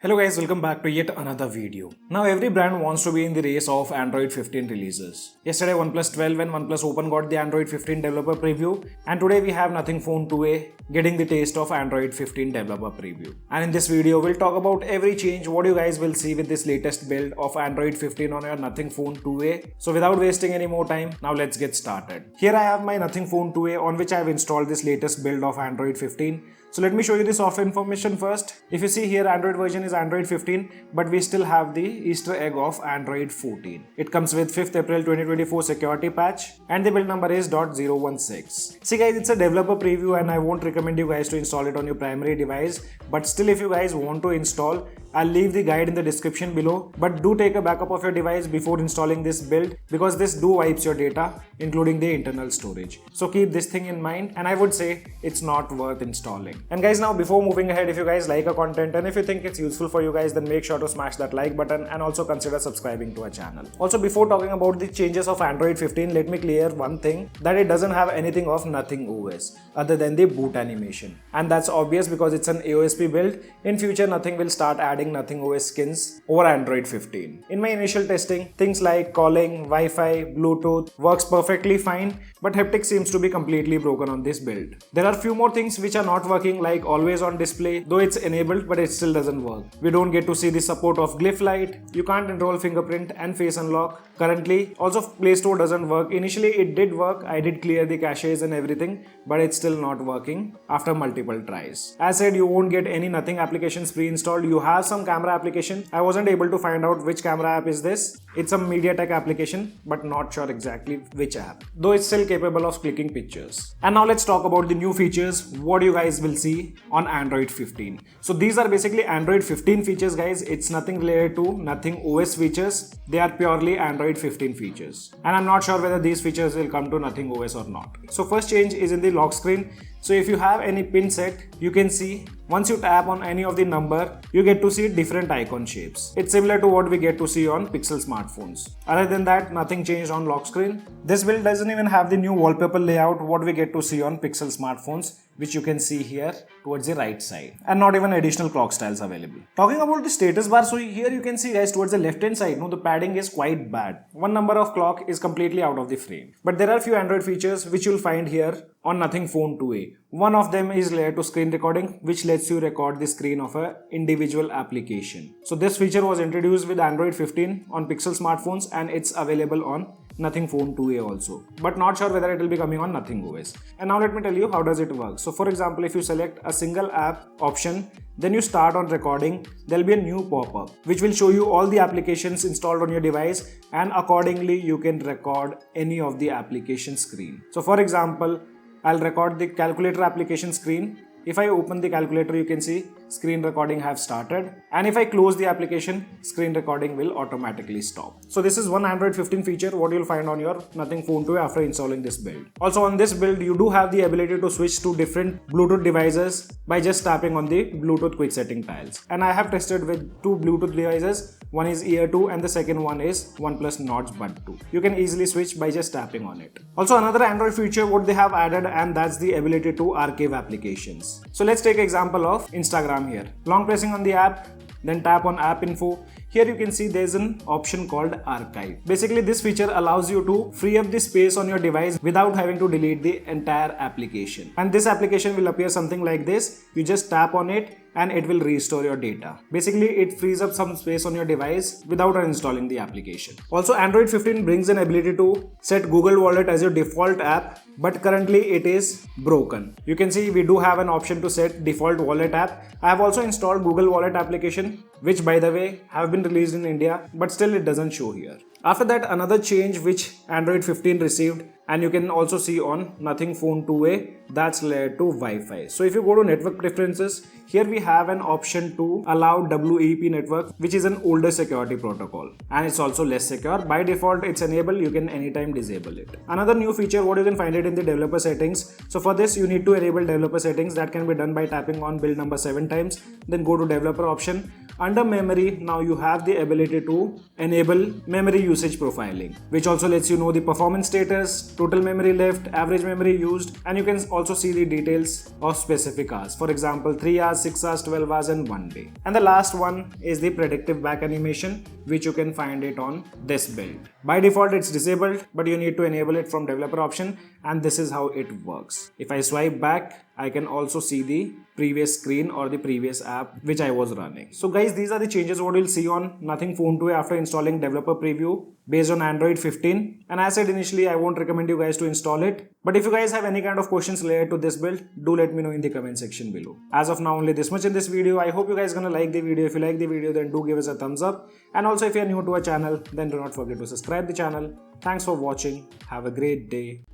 Hello guys, welcome back to yet another video. Now every brand wants to be in the race of Android 15 releases. Yesterday OnePlus 12 and OnePlus Open got the Android 15 developer preview, and today we have Nothing Phone 2a getting the taste of Android 15 developer preview. And in this video we'll talk about every change what you guys will see with this latest build of Android 15 on your Nothing Phone 2a. So without wasting any more time, now let's get started. Here I have my Nothing Phone 2a on which I have installed this latest build of Android 15. So let me show you the software information first. If you see here, Android version is Android 15, but we still have the Easter egg of Android 14. It comes with 5th April 2024 security patch and the build number is .016. See guys, it's a developer preview and I won't recommend you guys to install it on your primary device, but still if you guys want to install, I'll leave the guide in the description below, but do take a backup of your device before installing this build because this do wipes your data, including the internal storage. So keep this thing in mind and I would say it's not worth installing. And guys, now before moving ahead, if you guys like our content and if you think it's useful for you guys, then make sure to smash that like button and also consider subscribing to our channel. Also, before talking about the changes of Android 15, let me clear one thing, that it doesn't have anything of Nothing OS other than the boot animation. And that's obvious because it's an AOSP build. In future, Nothing will start adding Nothing OS skins over Android 15. In my initial testing, things like calling, Wi-Fi, Bluetooth works perfectly fine, but haptics seems to be completely broken on this build. There are few more things which are not working, like always on display, though it's enabled but it still doesn't work. We don't get to see the support of glyph light, you can't enroll fingerprint and face unlock currently. Also Play Store doesn't work. Initially it did work, I did clear the caches and everything, but it's still not working after multiple tries. As said, you won't get any Nothing applications pre-installed. You have some camera application. I wasn't able to find out which camera app is this. It's a MediaTek application, but not sure exactly which app, though it's still capable of clicking pictures. And now let's talk about the new features, what you guys will see on Android 15. So these are basically Android 15 features guys. It's nothing related to Nothing OS features. They are purely Android 15 features. And I'm not sure whether these features will come to Nothing OS or not. So first change is in the lock screen. So if you have any pin set, you can see once you tap on any of the number, you get to see different icon shapes. It's similar to what we get to see on Pixel smartphones. Other than that, nothing changed on lock screen. This build doesn't even have the new wallpaper layout what we get to see on Pixel smartphones, which you can see here towards the right side, and not even additional clock styles available. Talking about the status bar, so here you can see guys towards the left hand side, the padding is quite bad. One number of clock is completely out of the frame. But there are few Android features which you'll find here on Nothing Phone 2a. One of them is related to screen recording, which lets you record the screen of an individual application. So this feature was introduced with Android 15 on Pixel smartphones and it's available on Nothing Phone 2a also, but not sure whether it will be coming on Nothing OS. And now let me tell you how does it work. So for example, if you select a single app option, then you start on recording, there will be a new pop-up which will show you all the applications installed on your device, and accordingly you can record any of the application screen. So for example, I'll record the calculator application screen. If I open the calculator, you can see screen recording have started, and if I close the application, screen recording will automatically stop. So this is one Android 15 feature what you'll find on your Nothing Phone 2 after installing this build. Also on this build, you do have the ability to switch to different Bluetooth devices by just tapping on the Bluetooth quick setting tiles. And I have tested with two Bluetooth devices. One is Ear 2 and the second one is OnePlus Notch Bud 2. You can easily switch by just tapping on it. Also another Android feature what they have added, and that's the ability to archive applications. So let's take example of Instagram here. Long pressing on the app, then tap on app info. Here you can see there's an option called archive. Basically this feature allows you to free up the space on your device without having to delete the entire application. And this application will appear something like this. You just tap on it and it will restore your data. Basically it frees up some space on your device without uninstalling the application. Also Android 15 brings an ability to set Google Wallet as your default app, but currently it is broken. You can see we do have an option to set default wallet app. I have also installed Google Wallet application, which by the way have been released in India, but still it doesn't show here. After that, another change which Android 15 received, and you can also see on Nothing Phone 2a, that's related to Wi-Fi. So if you go to network preferences, here we have an option to allow WEP network, which is an older security protocol, and it's also less secure. By default it's enabled, you can anytime disable it. Another new feature what you can find it in the developer settings. So for this you need to enable developer settings. That can be done by tapping on build number 7 times, then go to developer option. Under memory, now you have the ability to enable memory usage profiling, which also lets you know the performance status, total memory left, average memory used, and you can also see the details of specific hours. For example, 3 hours, 6 hours, 12 hours and 1 day. And the last one is the predictive back animation, which you can find it on this build. By default it's disabled, but you need to enable it from developer option, and this is how it works. If I swipe back, I can also see the previous screen or the previous app which I was running. So guys, these are the changes what you'll see on Nothing Phone 2a after installing developer preview based on Android 15. And as I said initially, I won't recommend you guys to install it. But if you guys have any kind of questions related to this build, do let me know in the comment section below. As of now, only this much in this video. I hope you guys gonna like the video. If you like the video, then do give us a thumbs up. And also if you are new to our channel, then do not forget to subscribe the channel. Thanks for watching. Have a great day.